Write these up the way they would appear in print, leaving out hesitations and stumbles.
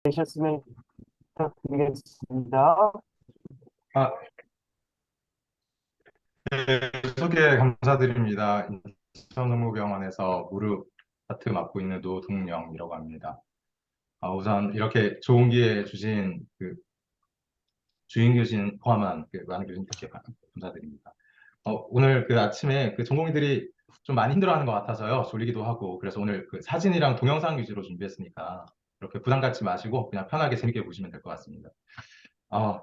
되셨으면 부탁드리겠습니다. 아, 네, 소개 감사드립니다. 인천의료병원에서 무릎 하트 맡고 있는 노동영이라고 합니다. 우선 이렇게 좋은 기회 주신 주인 교신 포함한 많은 교수님께 감사드립니다. 오늘 아침에 전공의들이 좀 많이 힘들어하는 것 같아서요. 졸리기도 하고 그래서 오늘 사진이랑 동영상 위주로 준비했으니까 이렇게 부담 갖지 마시고 그냥 편하게 재밌게 보시면 될 것 같습니다.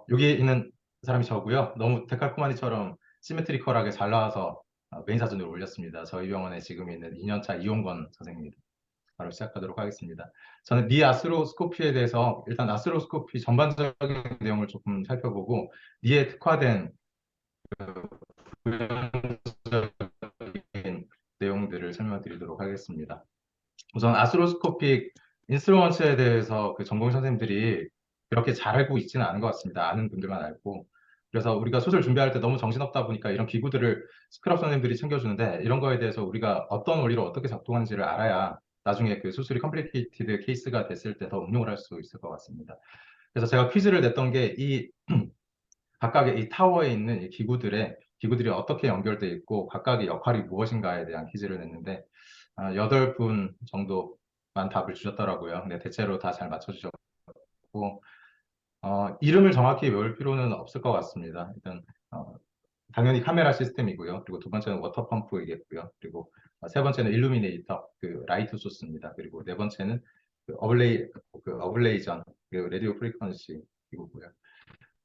여기 있는 사람이 저고요. 너무 데칼코마니처럼 시메트리컬하게 잘 나와서 메인 사진으로 올렸습니다. 저희 병원에 지금 있는 2년차 이용권 선생님입니다. 바로 시작하도록 하겠습니다. 저는 니 아스로스코피에 대해서 일단 아스로스코피 전반적인 내용을 조금 살펴보고 니에 특화된 내용들을 설명드리도록 하겠습니다. 우선 아스로스코픽 인스트루먼트에 대해서 전공 선생님들이 그렇게 잘 알고 있지는 않은 것 같습니다. 아는 분들만 알고. 그래서 우리가 수술 준비할 때 너무 정신없다 보니까 이런 기구들을 스크럽 선생님들이 챙겨주는데 이런 거에 대해서 우리가 어떤 원리로 어떻게 작동하는지를 알아야 나중에 수술이 컴플리케이티드 케이스가 됐을 때 더 응용을 할 수 있을 것 같습니다. 그래서 제가 퀴즈를 냈던 게 각각의 이 타워에 있는 이 기구들이 어떻게 연결되어 있고 각각의 역할이 무엇인가에 대한 퀴즈를 냈는데 8분 정도만 답을 주셨더라고요. 근데 대체로 다 잘 맞춰주셨고 이름을 정확히 외울 필요는 없을 것 같습니다. 일단 당연히 카메라 시스템이고요. 그리고 두 번째는 워터 펌프이겠고요. 그리고 세 번째는 일루미네이터, 라이트 소스입니다. 그리고 네 번째는 어블레이전, 레디오 프리퀀시 기구고요.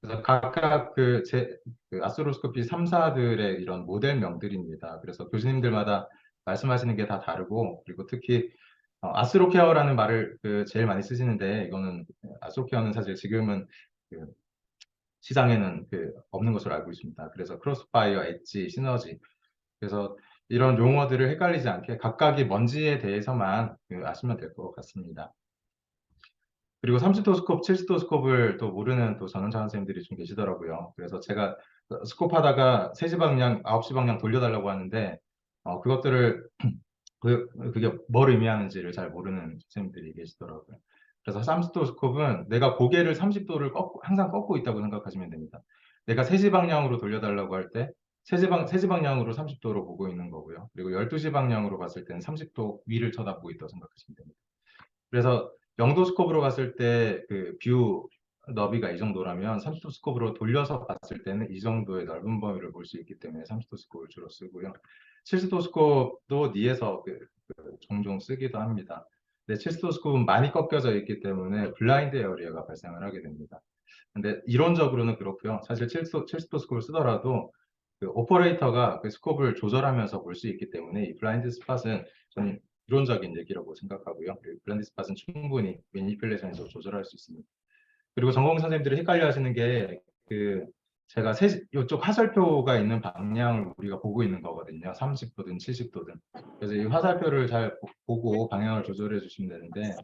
그래서 각각 아스트로스코피 3사들의 이런 모델명들입니다. 그래서 교수님들마다 말씀하시는 게 다 다르고, 그리고 특히 아스트로케어라는 말을 제일 많이 쓰시는데, 이거는 아스트로케어는 사실 지금은 그 시장에는 없는 것으로 알고 있습니다. 그래서 크로스파이어, 엣지, 시너지. 그래서 이런 용어들을 헷갈리지 않게 각각이 뭔지에 대해서만 아시면 될 것 같습니다. 그리고 30도 스콥, 70도 스콥을 또 모르는 또 전원차 선생님들이 좀 계시더라고요. 그래서 제가 스콥 하다가 3시 방향, 9시 방향 돌려달라고 하는데, 그것들을, 그게 뭘 의미하는지를 잘 모르는 선생님들이 계시더라고요. 그래서 30도 스콥은 내가 고개를 30도를 항상 꺾고 있다고 생각하시면 됩니다. 내가 3시 방향으로 돌려달라고 할 때, 3시 방향으로 30도로 보고 있는 거고요. 그리고 12시 방향으로 봤을 때는 30도 위를 쳐다보고 있다고 생각하시면 됩니다. 그래서 영도 스코프로 갔을 때 뷰 너비가 이 정도라면 30도 스코프로 돌려서 봤을 때는 이 정도의 넓은 범위를 볼 수 있기 때문에 30도 스코프를 주로 쓰고요. 70도 스코프도 니에서 종종 쓰기도 합니다. 근데 70도 스코프는 많이 꺾여져 있기 때문에 블라인드 에어리어가 발생을 하게 됩니다. 근데 이론적으로는 그렇고요. 사실 70도 스코프를 쓰더라도 오퍼레이터가 스코프를 조절하면서 볼 수 있기 때문에 이 블라인드 스팟은 저는 이론적인 얘기라고 생각하고요. 블라인드 스팟은 충분히 매니플레이션에서 조절할 수 있습니다. 그리고 전공 선생님들이 헷갈려 하시는 게 제가 이쪽 화살표가 있는 방향을 우리가 보고 있는 거거든요. 30도든 70도든. 그래서 이 화살표를 잘 보고 방향을 조절해 주시면 되는데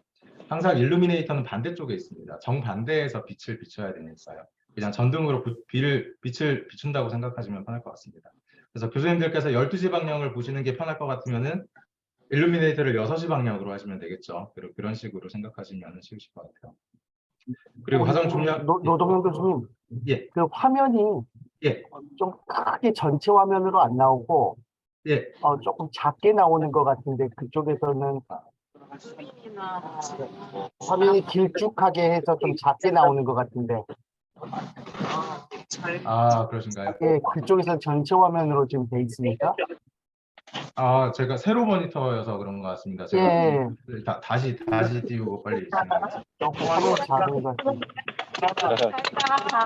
항상 일루미네이터는 반대쪽에 있습니다. 정반대에서 빛을 비춰야 되니까요. 그냥 전등으로 빛을 비춘다고 생각하시면 편할 것 같습니다. 그래서 교수님들께서 12시 방향을 보시는 게 편할 것 같으면은 일루미네이터를 6시 방향으로 하시면 되겠죠. 그런 식으로 생각하시면 쉬우실 것 같아요. 그리고 우리 가장 중요한, 노동현 교수님, 예, 그 화면이 예, 좀 크게 전체 화면으로 안 나오고, 예. 조금 작게 나오는 것 같은데, 그쪽에서는 화면이 길쭉하게 해서 좀 작게 나오는 것 같은데, 그러신가요? 예, 그쪽에서 전체 화면으로 지금 돼 있습니까? 제가 세로 모니터여서 그런 것 같습니다. 제가 예, 다시 띄우고 빨리 진행하겠습니다. 조금 화면이 작은 것 같은데.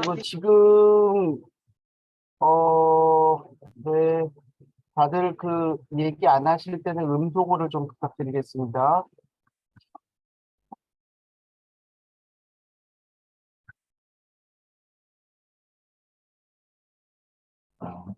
그리고 지금, 네, 다들 얘기 안 하실 때는 음소거를 좀 부탁드리겠습니다. 어,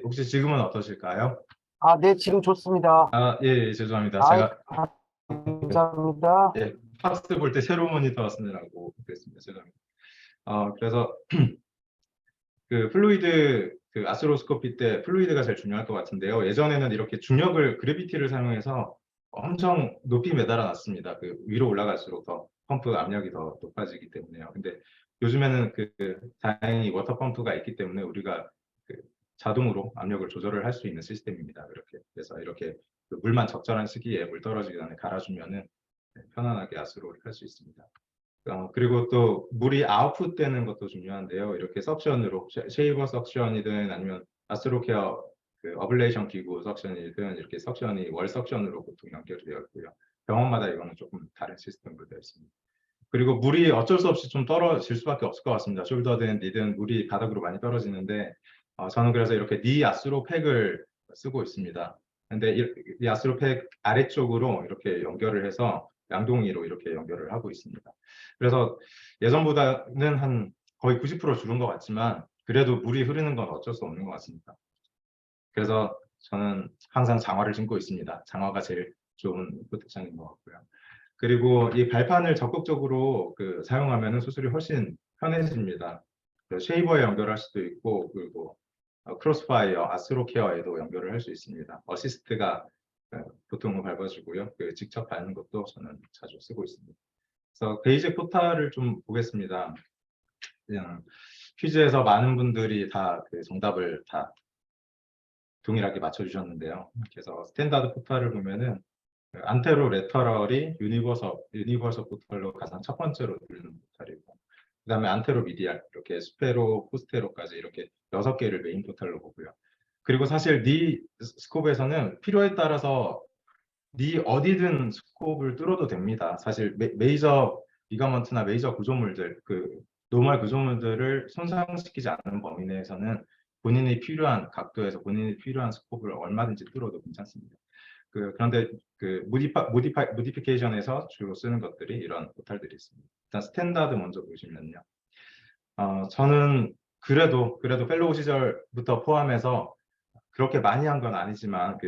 혹시 지금은 어떠실까요? 아, 네, 지금 좋습니다. 아, 예, 예, 죄송합니다. 아이, 제가 감사합니다. 예, 팍스 볼 때 새로운 모니터 쓰느라고 그랬습니다. 죄송합니다. 그래서 그 플루이드 그 아스로스코피 때 플루이드가 제일 중요할 것 같은데요. 예전에는 이렇게 중력을 그래비티를 사용해서 엄청 높이 매달아 놨습니다. 그 위로 올라갈수록 더 펌프 압력이 더 높아지기 때문에요. 근데 요즘에는 다행히 워터 펌프가 있기 때문에 우리가 그 자동으로 압력을 조절을 할 수 있는 시스템입니다. 그래서 이렇게 그 물만 적절한 시기에 물 떨어지기 전에 갈아주면은 편안하게 아스로를 할 수 있습니다. 그리고 또 물이 아웃풋 되는 것도 중요한데요. 이렇게 석션으로 쉐이버 석션이든 아니면 아스트로케어 그 어블레이션 기구 석션이든 이렇게 석션이 월 석션으로 보통 연결이 되어 있고요. 병원마다 이거는 조금 다른 시스템으로 되어 있습니다. 그리고 물이 어쩔 수 없이 좀 떨어질 수밖에 없을 것 같습니다. 숄더든 니든 물이 바닥으로 많이 떨어지는데 저는 그래서 이렇게 니 아스로 팩을 쓰고 있습니다. 근데 이 아스로 팩 아래쪽으로 이렇게 연결을 해서 양동이로 이렇게 연결을 하고 있습니다. 그래서 예전보다는 한 거의 90% 줄은 것 같지만 그래도 물이 흐르는 건 어쩔 수 없는 것 같습니다. 그래서 저는 항상 장화를 신고 있습니다. 장화가 제일 좋은 프로텍션인 것 같고요. 그리고 이 발판을 적극적으로 사용하면 수술이 훨씬 편해집니다. 쉐이버에 연결할 수도 있고 그리고 크로스파이어, 아스로케어에도 연결을 할 수 있습니다. 어시스트가 보통은 밟아주고요. 직접 밟는 것도 저는 자주 쓰고 있습니다. 그래서 베이직 포탈을 좀 보겠습니다. 그냥 퀴즈에서 많은 분들이 다 정답을 다 동일하게 맞춰주셨는데요. 그래서 스탠다드 포탈을 보면은 안테로 레터럴이 유니버설 포털로 가장 첫 번째로 들리는 포털이고 그다음에 안테로 미디알 이렇게 스페로 포스테로까지 이렇게 6개를 메인 포털로 보고요. 그리고 사실 니 스코프에서는 필요에 따라서 니 어디든 스코프를 뚫어도 됩니다. 사실 메이저 리가먼트나 메이저 구조물들 노멀 구조물들을 손상시키지 않는 범위 내에서는 본인이 필요한 각도에서 본인이 필요한 스코프를 얼마든지 뚫어도 괜찮습니다. 그런데 모디피케이션에서 주로 쓰는 것들이 이런 포탈들이 있습니다. 일단 스탠다드 먼저 보시면요. 저는 그래도 펠로우 시절부터 포함해서 그렇게 많이 한 건 아니지만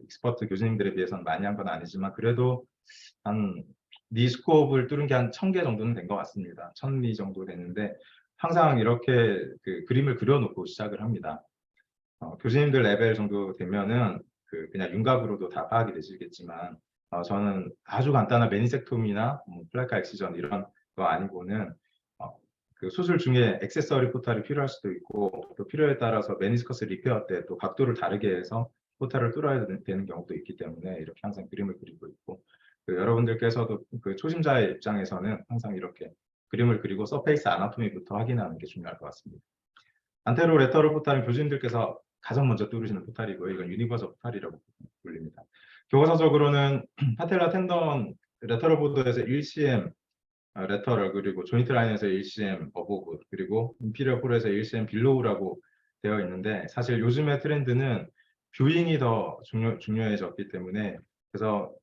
익스퍼트 교수님들에 비해서는 많이 한 건 아니지만 그래도 한 니스코프를 뚫은 게 한 1000개 정도는 된 것 같습니다. 1000리 정도 됐는데 항상 이렇게 그림을 그려놓고 시작을 합니다. 교수님들 레벨 정도 되면은 그냥 윤곽으로도 다 파악이 되시겠지만 저는 아주 간단한 매니섹톰이나 플래카 엑시전 이런 거 아니고는 수술 중에 액세서리 포탈이 필요할 수도 있고 또 필요에 따라서 메니스커스 리페어 때 또 각도를 다르게 해서 포탈을 뚫어야 되는 경우도 있기 때문에 이렇게 항상 그림을 그리고 있고 여러분들께서도 초심자의 입장에서는 항상 이렇게 그림을 그리고 서페이스 아나토미부터 확인하는 게 중요할 것 같습니다. 안테로 레터럴 포탈은 교수님들께서 가장 먼저 뚫으시는 포탈이고요. 이건 유니버설 포탈이라고 불립니다. 교과서적으로는 파텔라 텐던 레터럴 보드에서 1cm 레터럴 그리고 조인트 라인에서 1cm 어보브 그리고 인피리어 폴에서 1cm 빌로우라고 되어 있는데 사실 요즘의 트렌드는 뷰잉이 더 중요해졌기 때문에 그래서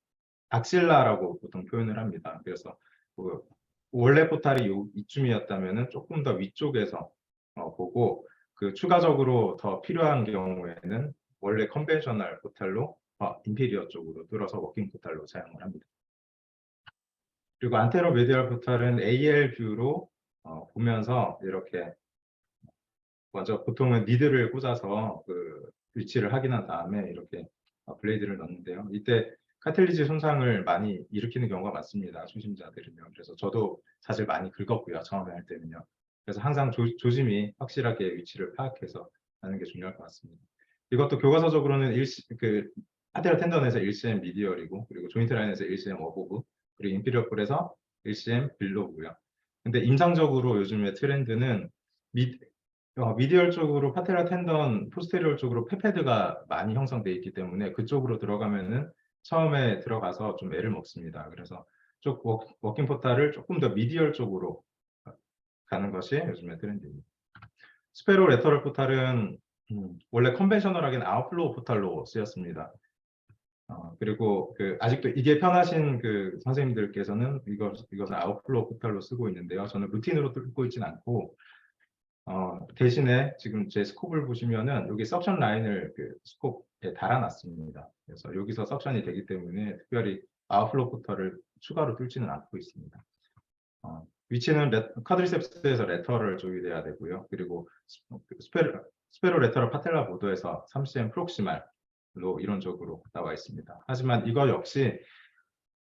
악실라라고 보통 표현을 합니다. 그래서 원래 포탈이 이쯤이었다면 조금 더 위쪽에서 보고 추가적으로 더 필요한 경우에는 원래 컨벤셔널 포탈로 인피리어 쪽으로 뚫어서 워킹 포탈로 사용을 합니다. 그리고 안테로 메디얼 포탈은 AL 뷰로 보면서 이렇게 먼저 보통은 니드를 꽂아서 위치를 확인한 다음에 이렇게 블레이드를 넣는데요. 이때 카틸리지 손상을 많이 일으키는 경우가 많습니다. 초심자들은요. 그래서 저도 사실 많이 긁었고요. 처음에 할 때는요. 그래서 항상 조심히 확실하게 위치를 파악해서 하는 게 중요할 것 같습니다. 이것도 교과서적으로는 파테라 텐던에서 1cm 미디얼이고 그리고 조인트 라인에서 1cm 어보브 그리고 인피리어 폴에서 1cm 빌로우고요. 근데 임상적으로 요즘의 트렌드는 미디얼 쪽으로 파테라 텐던 포스테리얼 쪽으로 페페드가 많이 형성되어 있기 때문에 그쪽으로 들어가면은 처음에 들어가서 좀 애를 먹습니다. 그래서 워킹 포탈을 조금 더 미디얼 쪽으로 가는 것이 요즘의 트렌드입니다. 스페로 레터럴 포탈은 원래 컨벤셔널하게는 아웃플로우 포탈로 쓰였습니다. 그리고 아직도 이게 편하신 선생님들께서는 이것은 아웃플로우 포탈로 쓰고 있는데요. 저는 루틴으로 뚫고 있진 않고 대신에 지금 제 스콥을 보시면은 여기 석션 라인을 그 스콥에 달아놨습니다. 그래서 여기서 석션이 되기 때문에 특별히 아웃플로우 포터를 추가로 뚫지는 않고 있습니다. 위치는 카드리셉스에서 레터럴 조이돼야 되고요. 그리고 스페로 레터럴 파텔라 보도에서 3cm 프록시말로 이론적으로 나와 있습니다. 하지만 이거 역시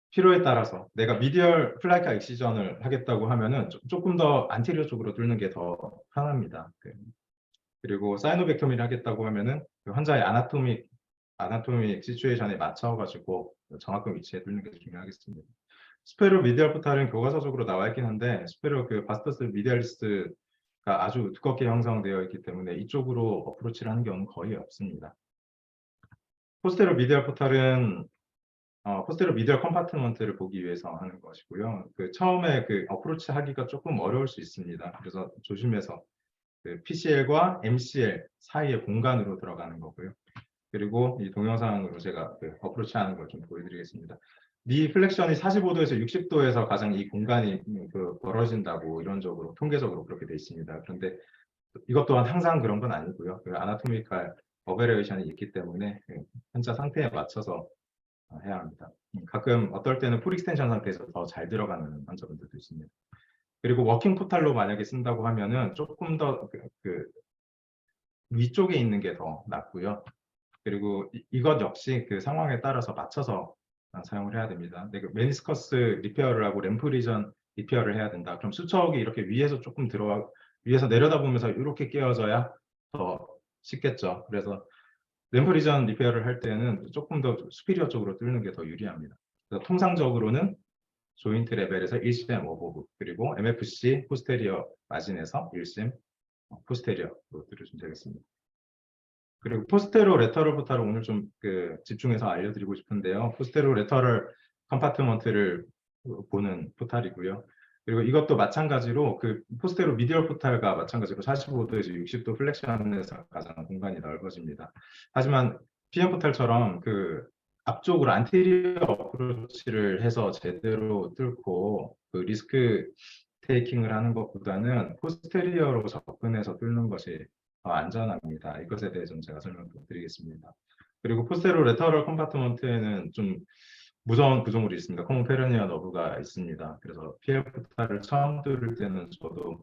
필요에 따라서 내가 미디얼 플라이카 익시전을 하겠다고 하면은 조금 더 안테리어 쪽으로 뚫는 게 더 편합니다. 그리고 사이노벡터미를 하겠다고 하면은 그 환자의 아나토믹 시츄에이션에 맞춰가지고 정확한 위치에 뚫는 게 중요하겠습니다. 스페로 미디얼 포탈은 교과서적으로 나와 있긴 한데 스페로 그 바스터스 미디얼리스가 아주 두껍게 형성되어 있기 때문에 이쪽으로 어프로치를 하는 경우는 거의 없습니다. 포스테로 미디얼 포탈은 포스테로 미디얼 컴파트먼트를 보기 위해서 하는 것이고요. 처음에 어프로치 하기가 조금 어려울 수 있습니다. 그래서 조심해서 PCL과 MCL 사이의 공간으로 들어가는 거고요. 그리고 이 동영상으로 제가 어프로치 하는 걸 좀 보여드리겠습니다. 니 플렉션이 45도에서 60도에서 가장 이 공간이 벌어진다고 이론적으로 통계적으로 그렇게 돼 있습니다. 그런데 이것 또한 항상 그런 건 아니고요. 아나토미컬 어베레이션이 있기 때문에 환자 상태에 맞춰서 해야 합니다. 가끔 어떨 때는 풀 익스텐션 상태에서 더 잘 들어가는 환자분들도 있습니다. 그리고 워킹 포탈로 만약에 쓴다고 하면은 조금 더 위쪽에 있는 게 더 낫고요. 그리고 이것 역시 상황에 따라서 맞춰서 사용을 해야 됩니다. 메니스커스 리페어를 하고 램프 리전 리페어를 해야 된다. 그럼 수척이 이렇게 위에서 조금 위에서 내려다보면서 이렇게 깨어져야 더 쉽겠죠. 그래서 램프 리전 리페어를 할 때는 조금 더 수피리어 쪽으로 뚫는 게 더 유리합니다. 그래서 통상적으로는 조인트 레벨에서 1cm 오버브 그리고 MFC 포스테리어 마진에서 1cm 포스테리어로 뚫어주면 되겠습니다. 그리고 포스테로 레터럴 포탈을 오늘 좀 집중해서 알려드리고 싶은데요. 포스테로 레터럴 컴파트먼트를 보는 포탈이고요. 그리고 이것도 마찬가지로 포스테로 미디얼 포탈과 마찬가지로 45도에서 60도 플렉션에서 가장 공간이 넓어집니다. 하지만 PM 포탈처럼 앞쪽으로 안테리어 어프로치를 해서 제대로 뚫고 리스크 테이킹을 하는 것보다는 포스테리어로 접근해서 뚫는 것이 안전합니다. 이것에 대해 좀 제가 설명드리겠습니다. 그리고 포스테로 레터럴 컴파트먼트에는 좀 무서운 구조물이 있습니다. 코먼 페르니아 너브가 있습니다. 그래서 PF타를 처음 들을 때는 저도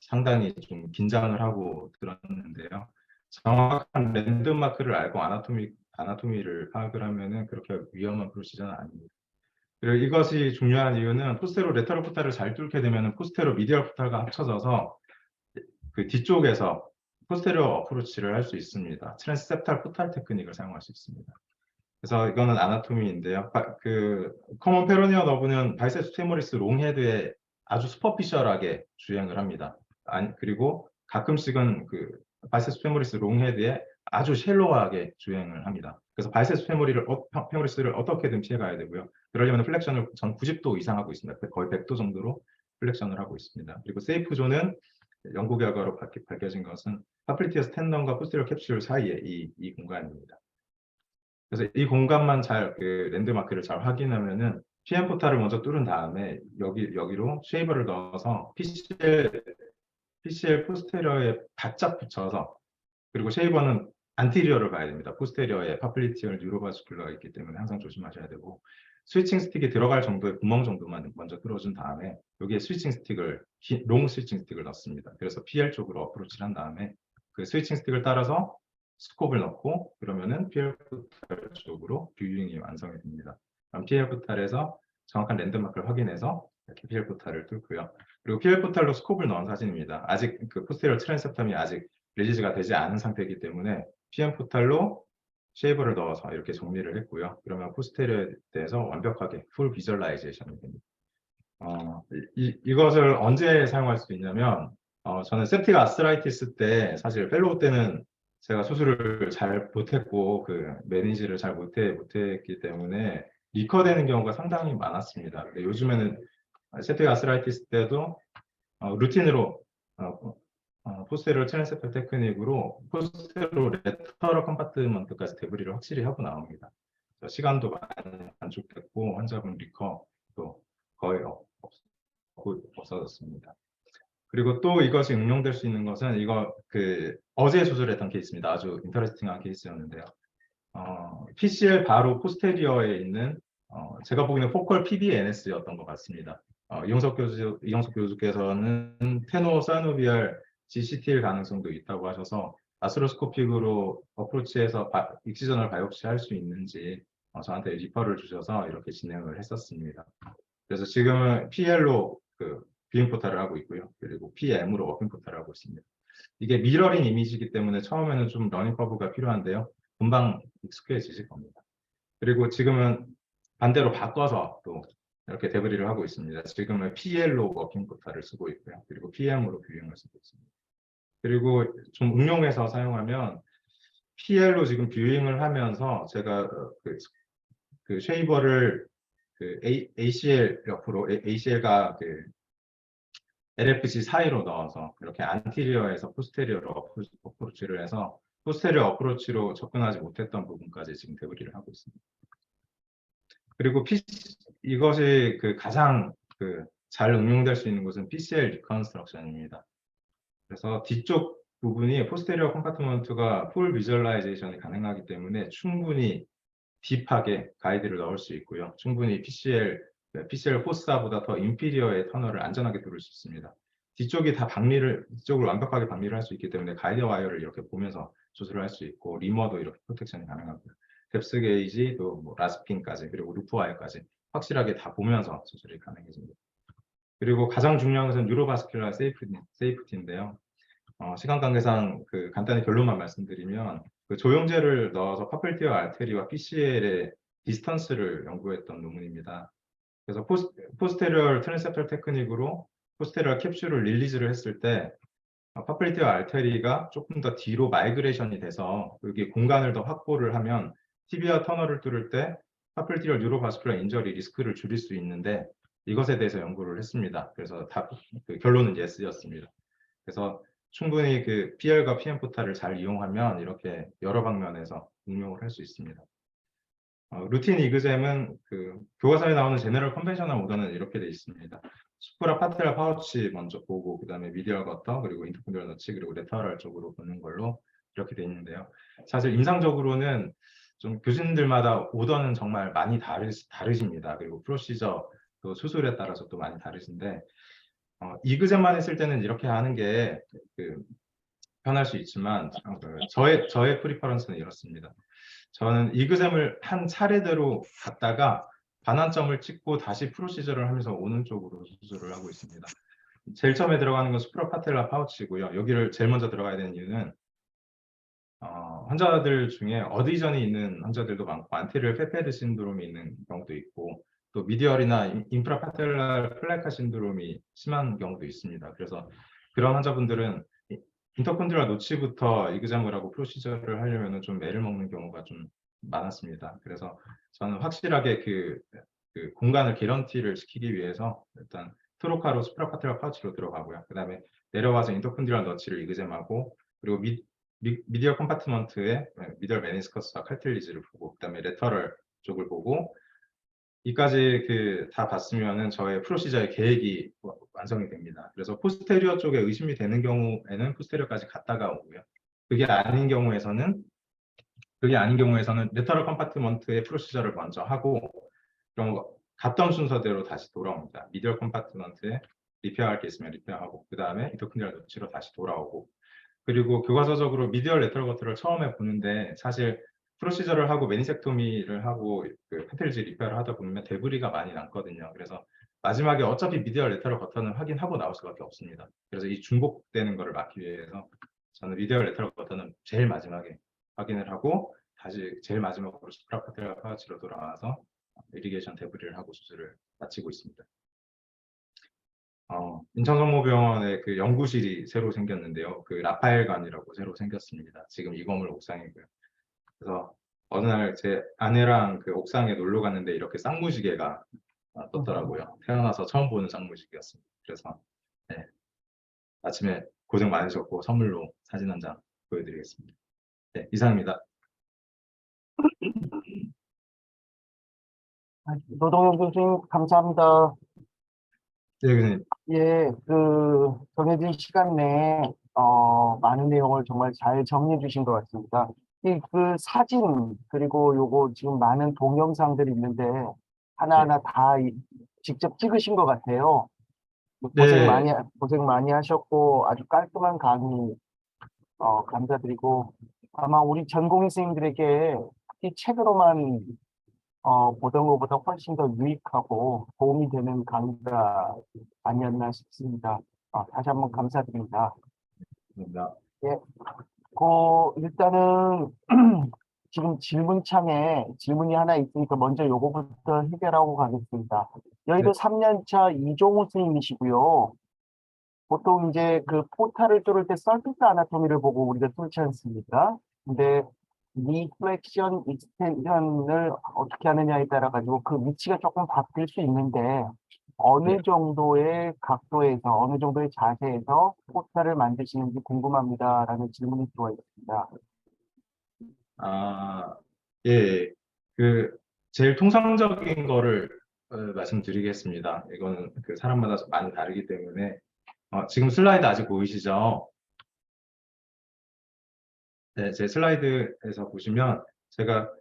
상당히 좀 긴장을 하고 들었는데요. 정확한 랜드마크를 알고 아나토미를 파악을 하면은 그렇게 위험한 프로시저는 아닙니다. 그리고 이것이 중요한 이유는 포스테로 레터럴 포탈을 잘 뚫게 되면 포스테로 미디얼 포탈과 합쳐져서 뒤쪽에서 포스테리어 어프로치를 할 수 있습니다. 트랜스셉탈 포탈 테크닉을 사용할 수 있습니다. 그래서 이거는 아나토미인데요. 커먼 페로니어 너브는 바이세ፕ스 페모리스 롱헤드에 아주 슈퍼피셜하게 주행을 합니다. 그리고 가끔씩은 바이세ፕ스 페모리스 롱헤드에 아주 쉘로하게 주행을 합니다. 그래서 바이세ፕ스 페모리스를 어떻게든 피해가야 되고요. 그러려면 플렉션을 전 90도 이상 하고 있습니다. 거의 100도 정도로 플렉션을 하고 있습니다. 그리고 세이프 존은 연구 결과로 밝혀진 것은 파플리티어스 텐던과 포스테리어 캡슐 사이에 이 공간입니다. 그래서 이 공간만 잘 랜드마크를 잘 확인하면은 PM 포탈을 먼저 뚫은 다음에 여기로 쉐이버를 넣어서 PCL 포스테리어에 바짝 붙여서 그리고 쉐이버는 안티리어를 봐야 됩니다. 포스테리어에 파플리티얼 뉴로바스큘러가 있기 때문에 항상 조심하셔야 되고 스위칭 스틱이 들어갈 정도의 구멍 정도만 먼저 뚫어준 다음에 여기에 롱 스위칭 스틱을 넣습니다. 그래서 PL 쪽으로 어프로치를 한 다음에 스위칭 스틱을 따라서 스콥을 넣고 그러면은 PL 포탈 쪽으로 뷰잉이 완성이 됩니다. 그럼 PL 포탈에서 정확한 랜드마크를 확인해서 이렇게 PL 포탈을 뚫고요. 그리고 PL 포탈로 스콥을 넣은 사진입니다. 아직 포스테리어 트랜셉텀이 아직 릴리즈가 되지 않은 상태이기 때문에 PM 포탈로 쉐이버를 넣어서 이렇게 정리를 했고요. 그러면 포스테리어에 대해서 완벽하게 풀 비주얼라이제이션이 됩니다. 이것을 언제 사용할 수 있냐면 저는 septic arthritis 때 사실 펠로우 때는 제가 수술을 잘 못했고 매니지를 잘 못했기 때문에 리커되는 경우가 상당히 많았습니다. 근데 요즘에는 septic arthritis 때도 루틴으로 포스테리어 트랜스페 테크닉으로 포스테리어 레터럴 컴파트먼트까지 데브리를 확실히 하고 나옵니다. 시간도 많이 단축됐고 환자분 리커도 거의 없어졌습니다. 그리고 또 이것이 응용될 수 있는 것은 이거 어제 수술했던 케이스입니다. 아주 인터레스팅한 케이스였는데요. PCL 바로 포스테리어에 있는 제가 보기에는 포컬 PDNS였던 것 같습니다. 이영석 교수께서는 테노사이노비알 GCT일 가능성도 있다고 하셔서 아스트로스코픽으로 어프로치해서 익시전을 바이옵시 할 수 있는지 저한테 리퍼를 주셔서 이렇게 진행을 했었습니다. 그래서 지금은 PL로 뷰잉 포탈을 하고 있고요. 그리고 PM으로 워킹 포탈을 하고 있습니다. 이게 미러링 이미지이기 때문에 처음에는 좀 러닝 커브가 필요한데요. 금방 익숙해지실 겁니다. 그리고 지금은 반대로 바꿔서 또 이렇게 데브리를 하고 있습니다. 지금은 PL로 워킹 포탈을 쓰고 있고요. 그리고 PM으로 뷰잉을 쓰고 있습니다. 그리고 좀 응용해서 사용하면 PL로 지금 뷰잉을 하면서 제가 쉐이버를 ACL 옆으로 ACL과 LFC 사이로 넣어서 이렇게 안티리어에서 포스테리어로 어프로치를 해서 포스테리어 어프로치로 접근하지 못했던 부분까지 지금 데브리를 하고 있습니다. 그리고 이것이 가장 잘 응용될 수 있는 것은 PCL 리컨스트럭션입니다. 그래서 뒤쪽 부분이 포스테리어 컴파트먼트가 풀 비주얼라이제이션이 가능하기 때문에 충분히 딥하게 가이드를 넣을 수 있고요. 충분히 PCL 포스사보다 더 인피리어의 터널을 안전하게 두를 수 있습니다. 뒤쪽이 다 뒤쪽을 완벽하게 박리를 할 수 있기 때문에 가이드 와이어를 이렇게 보면서 수술을 할 수 있고 리머도 이렇게 프로텍션이 가능하고요. 뎁스 게이지 또 라스핀까지 그리고 루프 와이어까지 확실하게 다 보면서 수술이 가능해집니다. 그리고 가장 중요한 것은 뉴로바스큘라 세이프티인데요. 시간 관계상 간단히 결론만 말씀드리면 조영제를 넣어서 파플티어 알테리와 PCL의 디스턴스를 연구했던 논문입니다. 그래서 포스테리얼 트랜셉터 테크닉으로 포스테리얼 캡슐을 릴리즈를 했을 때 파플티어 알테리가 조금 더 뒤로 마이그레이션이 돼서 여기 공간을 더 확보를 하면 티비아 터널을 뚫을 때 파플티어 뉴로바스큘라 인저리 리스크를 줄일 수 있는데 이것에 대해서 연구를 했습니다. 그래서 결론은 예스였습니다. 그래서 충분히 PL과 PM 포탈을 잘 이용하면 이렇게 여러 방면에서 응용을 할 수 있습니다. 루틴 이그잼은 교과서에 나오는 제너럴 컨벤셔널 오더는 이렇게 되어 있습니다. 수프라 파텔라 파우치 먼저 보고 그다음에 미디얼 거터 그리고 인터콘디럴 너치 그리고 레터럴 쪽으로 보는 걸로 이렇게 되어 있는데요. 사실 인상적으로는 좀 교수님들마다 오더는 정말 많이 다르십니다. 그리고 프로시저 또 수술에 따라서 또 많이 다르신데 이그잼만 했을 때는 이렇게 하는 게 편할 수 있지만 저의 프리퍼런스는 이렇습니다. 저는 이그잼을 한 차례대로 갔다가 반환점을 찍고 다시 프로시저를 하면서 오는 쪽으로 수술을 하고 있습니다. 제일 처음에 들어가는 건 수프라파텔라 파우치고요. 여기를 제일 먼저 들어가야 되는 이유는 환자들 중에 어디전이 있는 환자들도 많고 안테리얼 페페드 신드롬이 있는 경우도 있고 또 미디얼이나 인프라파텔라 플래카 신드롬이 심한 경우도 있습니다. 그래서 그런 환자분들은 인터콘디럴 노치부터 이그잼을 하고 프로시저를 하려면 좀 애를 먹는 경우가 좀 많았습니다. 그래서 저는 확실하게 그 공간을 개런티를 시키기 위해서 일단 트로카로 수프라파텔라 파우치로 들어가고요. 그 다음에 내려와서 인터콘디럴 너치를 이그잼하고 그리고 미디얼 컴파트먼트에 미디얼 메니스커스와 칼틸리지를 보고 그다음에 레터럴 쪽을 보고 이까지 다 봤으면은 저의 프로시저의 계획이 완성이 됩니다. 그래서 포스테리어 쪽에 의심이 되는 경우에는 포스테리어까지 갔다가 오고요. 그게 아닌 경우에서는 레터럴 컴파트먼트의 프로시저를 먼저 하고 그럼 갔던 순서대로 다시 돌아옵니다. 미디얼 컴파트먼트에 리페어할 게 있으면 리페어하고 그 다음에 인터콘디럴 너치로 다시 돌아오고 그리고 교과서적으로 미디얼 레터럴 커터를 처음에 보는데 사실 프로시저를 하고 매니섹토미를 하고 패틀지 리페어를 하다 보면 데브리가 많이 남거든요. 그래서 마지막에 어차피 미디얼 레터럴 커터는 확인하고 나올 수밖에 없습니다. 그래서 이 중복되는 것을 막기 위해서 저는 미디얼 레터럴 커터는 제일 마지막에 확인을 하고 다시 제일 마지막으로 수프라파텔라 파우치로 돌아와서 이리게이션 데브리를 하고 수술을 마치고 있습니다. 인천성모병원에 연구실이 새로 생겼는데요. 라파엘관이라고 새로 생겼습니다. 지금 이 건물 옥상이고요. 그래서 어느 날 제 아내랑 옥상에 놀러 갔는데 이렇게 쌍무지개가 떴더라고요. 태어나서 처음 보는 쌍무지개였습니다. 그래서 네, 아침에 고생 많으셨고 선물로 사진 한 장 보여드리겠습니다. 네, 이상입니다. 노동현 교수님, 감사합니다. 네, 교수님. 예, 정해진 시간 내에, 많은 내용을 정말 잘 정리해 주신 것 같습니다. 사진, 그리고 요거 지금 많은 동영상들이 있는데, 네. 하나하나 다 직접 찍으신 것 같아요. 네, 고생 많이 하셨고, 아주 깔끔한 강의, 감사드리고, 아마 우리 전공의 선생님들에게 특히 책으로만 보던 것보다 훨씬 더 유익하고 도움이 되는 강의가 아니었나 싶습니다. 다시 한번 감사드립니다. 감사합니다. 예, 일단은 지금 질문창에 질문이 하나 있으니까 먼저 요거부터 해결하고 가겠습니다. 네, 여의도 3년차 이종호 선생님이시고요. 보통 이제 그 포탈을 뚫을 때 서피스 아나토미를 보고 우리가 뚫지 않습니까? 근데 리플렉션 익스텐션을 어떻게 하느냐에 따라 가지고 그 위치가 조금 바뀔 수 있는데 네. 어느 정도의 각도에서 어느 정도의 자세에서 포탈을 만드시는지 궁금합니다라는 질문이 들어와 있습니다. 아, 예. 그, 제일 통상적인 거를 말씀드리겠습니다. 이거는 그 사람마다 많이 다르기 때문에. 지금 슬라이드 아직 보이시죠? 네, 제 슬라이드에서 보시면 제가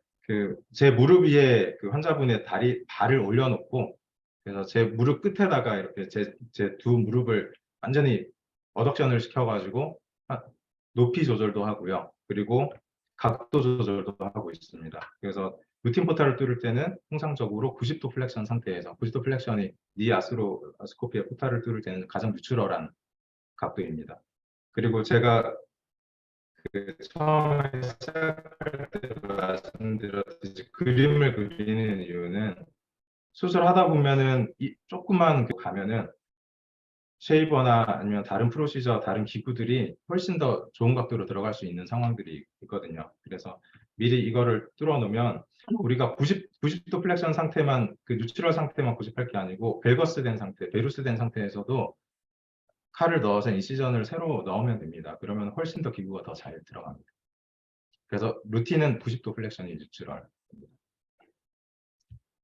제 무릎 위에 그 환자분의 발을 올려놓고 그래서 제 무릎 끝에다가 이렇게 제 두 무릎을 완전히 어덕션을 시켜가지고 높이 조절도 하고요. 그리고 각도 조절도 하고 있습니다. 그래서 루틴 포탈을 뚫을 때는 통상적으로 90도 플렉션 상태에서 90도 플렉션이 니 아스로스코피의 포탈을 뚫을 때는 가장 뉴트럴한 각도입니다. 그리고 제가 처음에 시작할 때 말씀드렸듯이 그림을 그리는 이유는 수술하다 보면은 조금만 가면은 쉐이버나 아니면 다른 프로시저, 다른 기구들이 훨씬 더 좋은 각도로 들어갈 수 있는 상황들이 있거든요. 그래서 미리 이거를 뚫어 놓으면 우리가 90도 플렉션 상태만, 그 뉴트럴 상태만 고집할 게 아니고 벨거스 된 상태, 베루스 된 상태에서도 칼을 넣어서 인시전을 새로 넣으면 됩니다. 그러면 훨씬 더 기구가 더 잘 들어갑니다. 그래서 루틴은 90도 플렉션이 뉴트럴.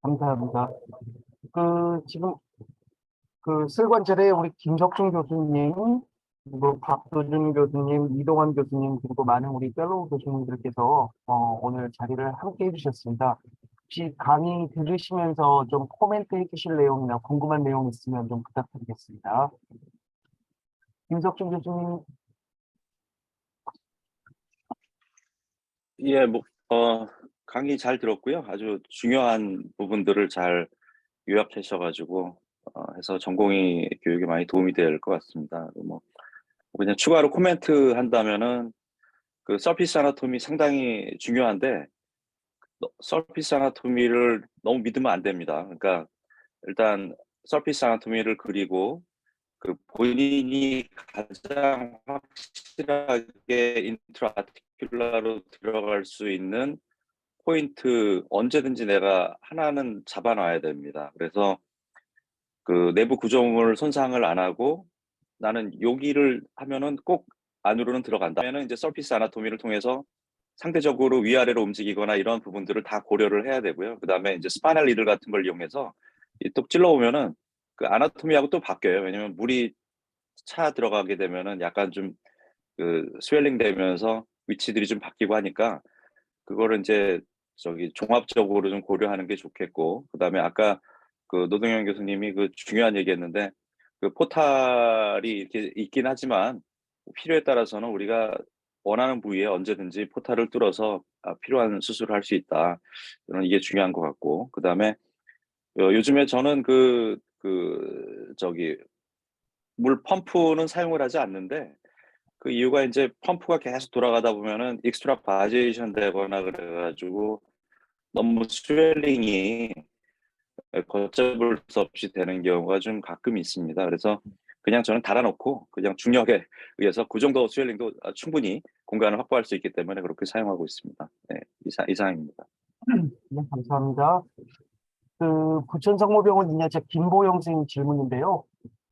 감사합니다. 지금 슬관절에 우리 김석중 교수님, 그리고 박도준 교수님, 이동환 교수님, 그리고 많은 우리 펠로우 교수님들께서 오늘 자리를 함께 해주셨습니다. 혹시 강의 들으시면서 좀 코멘트 해주실 내용이나 궁금한 내용 있으면 좀 부탁드리겠습니다. 김석중 교수님, 예, 강의 잘 들었고요. 아주 중요한 부분들을 잘 요약하셔가지고, 해서 전공의 교육에 많이 도움이 될 것 같습니다. 그냥 추가로 코멘트 한다면은, 그 서피스 아나토미 상당히 중요한데, 서피스 아나토미를 너무 믿으면 안 됩니다. 그러니까, 일단, 서피스 아나토미를 그리고, 그 본인이 가장 확실하게 인트라아티큘라로 들어갈 수 있는 포인트 언제든지 내가 하나는 잡아놔야 됩니다. 그래서 그 내부 구조물 손상을 안 하고 나는 여기를 하면은 꼭 안으로는 들어간다. 그러면은 이제 서피스 아나토미를 통해서 상대적으로 위아래로 움직이거나 이런 부분들을 다 고려를 해야 되고요. 그다음에 이제 스파이널 리들 같은 걸 이용해서 또 찔러오면은 그 아나토미하고 또 바뀌어요. 왜냐면 물이 차 들어가게 되면은 약간 좀 그 스웰링 되면서 위치들이 좀 바뀌고 하니까 그거를 이제 종합적으로 좀 고려하는 게 좋겠고, 그다음에 아까 그 노동현 교수님이 그 중요한 얘기했는데 그 포탈이 이렇게 있긴 하지만 필요에 따라서는 우리가 원하는 부위에 언제든지 포탈을 뚫어서 필요한 수술을 할 수 있다. 저는 이게 중요한 것 같고, 그다음에 요즘에 저는 물 펌프는 사용을 하지 않는데 그 이유가 이제 펌프가 계속 돌아가다 보면은 익스트라바제이션 되거나 그래가지고 너무 스웰링이 걷잡을 수 없이 되는 경우가 좀 가끔 있습니다. 그래서 그냥 저는 달아놓고 그냥 중력에 의해서 그 정도 스웰링도 충분히 공간을 확보할 수 있기 때문에 그렇게 사용하고 있습니다. 네, 이상입니다. 네, 감사합니다. 부천성모병원 인야차 김보영 선생님 질문인데요.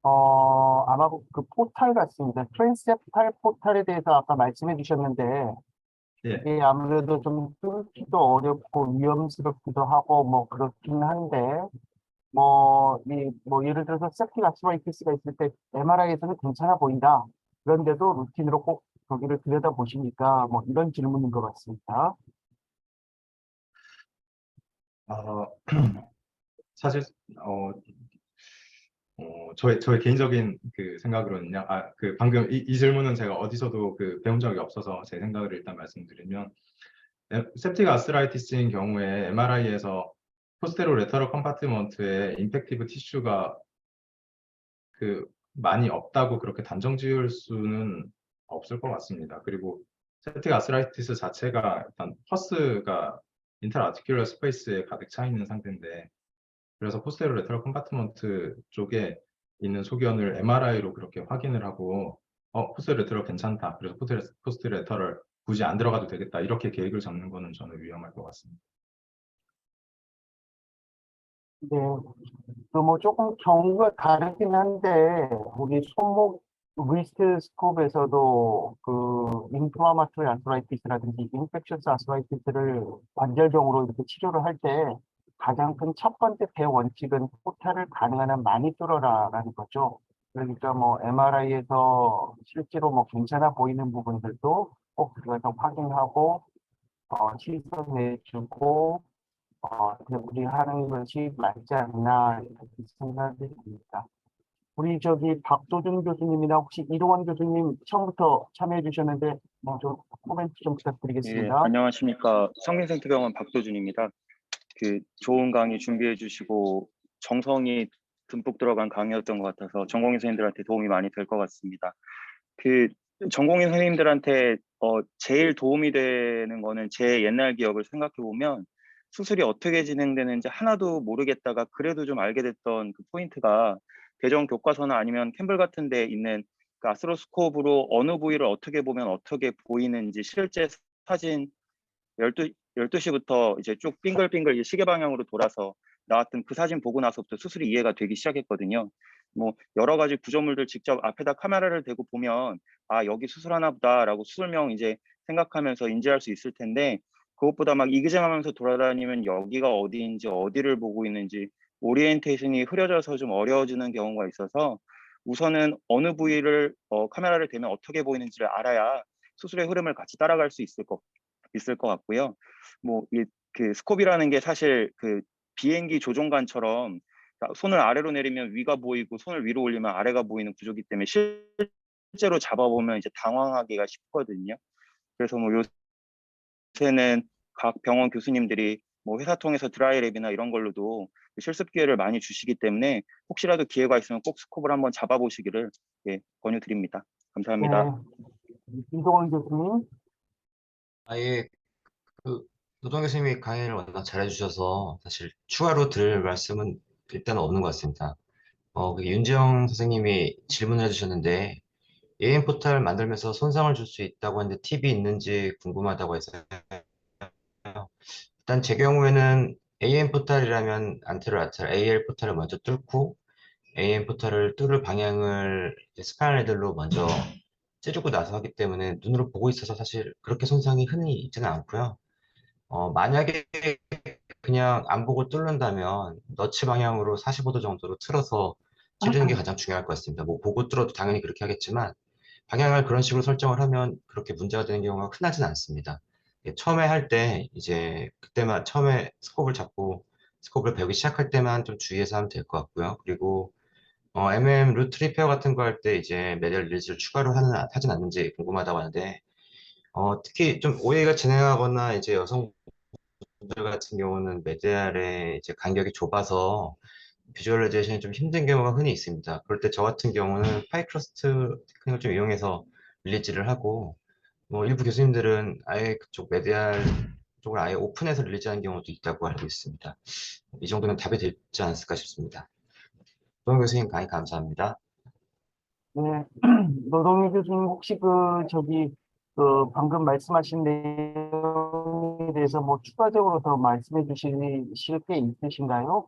아마 그 포탈 같습니다. 트랜세프탈 포탈에 대해서 아까 말씀해 주셨는데, 예, 이게 아무래도 좀 뚫기도 어렵고 위험스럽기도 하고 뭐 그렇긴 한데, 뭐 예를 들어서 septic arthritis가 있을 때 MRI에서는 괜찮아 보인다. 그런데도 루틴으로 꼭 거기를 들여다보시니까 뭐 이런 질문인 것 같습니다. 어, 사실 어, 저의 개인적인 그 생각으로는요. 그 방금 이 질문은 제가 어디서도 그 배운 적이 없어서 제 생각을 일단 말씀드리면, septic arthritis인 경우에 MRI에서 포스테로 레터럴 컴파트먼트에 임팩티브 티슈가 그 많이 없다고 그렇게 단정 지을 수는 없을 것 같습니다. 그리고 septic arthritis 자체가 일단 퍼스가 인터아티큘러 스페이스에 가득 차 있는 상태인데, 그래서 포스테로 레터럴 컴파트먼트 쪽에 있는 소견을 MRI로 그렇게 확인을 하고 포스테로 레터럴 괜찮다. 그래서 포스테로 레터럴 굳이 안 들어가도 되겠다. 이렇게 계획을 잡는 거는 저는 위험할 것 같습니다. 네, 그 뭐 조금 경우가 다르긴 한데 우리 손목 리스트 스콥에서도 그 인플라마토리 아스라이티스라든지 인펙셔스 아스라이티스를 관절경으로 이렇게 치료를 할 때 가장 큰 첫 번째 대원칙은 포탈을 가능한 한 많이 뚫어라라는 거죠. 그러니까 뭐 MRI에서 실제로 뭐 괜찮아 보이는 부분들도 꼭 들어가서 확인하고 시선해주고 우리 하는 것이 맞지 않나 이렇게 생각이 듭니다. 우리 저기 박도준 교수님이나 혹시 이동환 교수님 처음부터 참여해 주셨는데 뭐 좀 코멘트 좀 예, 부탁드리겠습니다. 안녕하십니까. 성민생태병원 박도준입니다. 그 좋은 강의 준비해 주시고 정성이 듬뿍 들어간 강의였던 것 같아서 전공의 선생님들한테 도움이 많이 될 것 같습니다. 그 전공의 선생님들한테 제일 도움이 되는 거는 제 옛날 기억을 생각해 보면 수술이 어떻게 진행되는지 하나도 모르겠다가 그래도 좀 알게 됐던 그 포인트가 대전 교과서나 아니면 캠블 같은 데 있는 그 아스로스코프로 어느 부위를 어떻게 보면 어떻게 보이는지 실제 사진 12시부터 이제 쭉 빙글빙글 이 시계 방향으로 돌아서 나왔던 그 사진 보고 나서부터 수술이 이해가 되기 시작했거든요. 뭐 여러 가지 구조물들 직접 앞에다 카메라를 대고 보면 아 여기 수술하나 보다라고 수술명 이제 생각하면서 인지할 수 있을 텐데 그것보다 막 이기쟁하면서 돌아다니면 여기가 어디인지 어디를 보고 있는지 오리엔테이션이 흐려져서 좀 어려워지는 경우가 있어서 우선은 어느 부위를 카메라를 대면 어떻게 보이는지를 알아야 수술의 흐름을 같이 따라갈 수 있을 것 같고요. 뭐 그 스콥이라는 게 사실 그 비행기 조종관처럼 손을 아래로 내리면 위가 보이고 손을 위로 올리면 아래가 보이는 구조기 때문에 실제로 잡아보면 이제 당황하기가 쉽거든요. 그래서 뭐 요새는 각 병원 교수님들이 뭐 회사 통해서 드라이랩이나 이런 걸로도 실습 기회를 많이 주시기 때문에 혹시라도 기회가 있으면 꼭 스콥을 한번 잡아보시기를 권유드립니다. 네, 감사합니다. 이동환 교수님. 아예 그 노동 교수님이 강의를 워낙 잘해주셔서 사실 추가로 드릴 말씀은 일단 없는 것 같습니다. 그 윤지영 선생님이 질문을 해주셨는데 AIM 포탈 만들면서 손상을 줄 수 있다고 하는데 팁이 있는지 궁금하다고 해서요. 일단 제 경우에는 AIM 포탈이라면 안테로 라테럴 AL 포탈을 먼저 뚫고 AIM 포탈을 뚫을 방향을 스파이럴 헤들로 먼저 찌르고 나서 하기 때문에 눈으로 보고 있어서 사실 그렇게 손상이 흔히 있지는 않고요. 만약에 그냥 안 보고 뚫는다면 너치 방향으로 45도 정도로 틀어서 찌르는 게 가장 중요할 것 같습니다. 뭐 보고 뚫어도 당연히 그렇게 하겠지만 방향을 그런 식으로 설정을 하면 그렇게 문제가 되는 경우가 흔하진 않습니다. 처음에 할 때 이제 그때만 처음에 스콥을 잡고 스콥을 배우기 시작할 때만 좀 주의해서 하면 될 것 같고요. 그리고 MM 루트 리페어 같은 거 할 때 이제 매달 릴리즈를 추가로 하진 않는지 궁금하다고 하는데 특히 좀 오해가 진행하거나 이제 여성분들 같은 경우는 메디알의 이제 간격이 좁아서 비주얼라이제이션이 좀 힘든 경우가 흔히 있습니다. 그럴 때 저 같은 경우는 파이크러스트 테크닉을 좀 이용해서 릴리즈를 하고 뭐 일부 교수님들은 아예 그쪽 메디알 쪽을 아예 오픈해서 릴리즈하는 경우도 있다고 알고 있습니다. 이 정도면 답이 되지 않을까 싶습니다. 노영 교수님 강의 감사합니다. 네, 노동희 교수님 혹시 그 방금 말씀하신 내용에 대해서 뭐 추가적으로 더 말씀해 주실 게 있으신가요?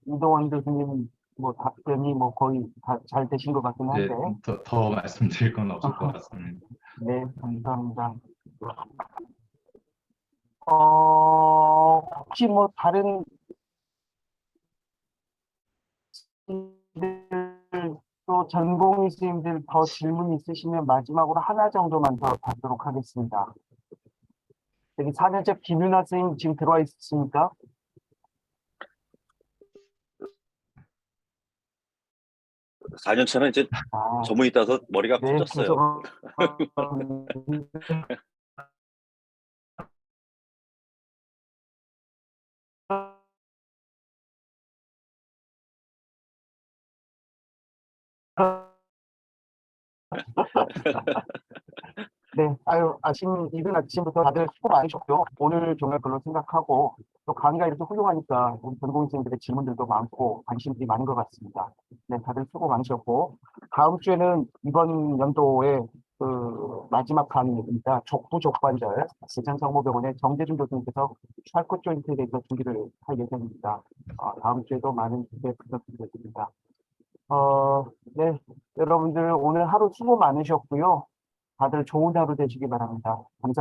이동환 교수님 뭐 답변이 뭐 거의 다 잘 되신 것 같긴 네, 한데. 더 말씀드릴 건 없을 것 같습니다. 네, 감사합니다. 혹시 뭐 다른 전공의 선생님들 더 질문 있으시면 마지막으로 하나 정도만 더 받도록 하겠습니다. 여기 4년째 김윤아 선생님 지금 들어와 있으십니까? 4년 차는 이제 아, 전문이 따서 머리가 네, 커졌어요. 네, 아유, 이른 아침부터 다들 수고 많으셨고요. 오늘 정말 별로 생각하고, 또 강의가 이렇게 훌륭하니까 우리 전공생들의 질문들도 많고 관심들이 많은 것 같습니다. 네, 다들 수고 많으셨고, 다음 주에는 이번 연도의 그 마지막 강의입니다. 족부족관절, 대창성모병원의 정재준 교수님께서 찰코 조인트에 대해서 준비를 할 예정입니다. 다음 주에도 많은 기대 부탁드리겠습니다. 네, 여러분들 오늘 하루 수고 많으셨고요. 다들 좋은 하루 되시기 바랍니다. 감사합니다.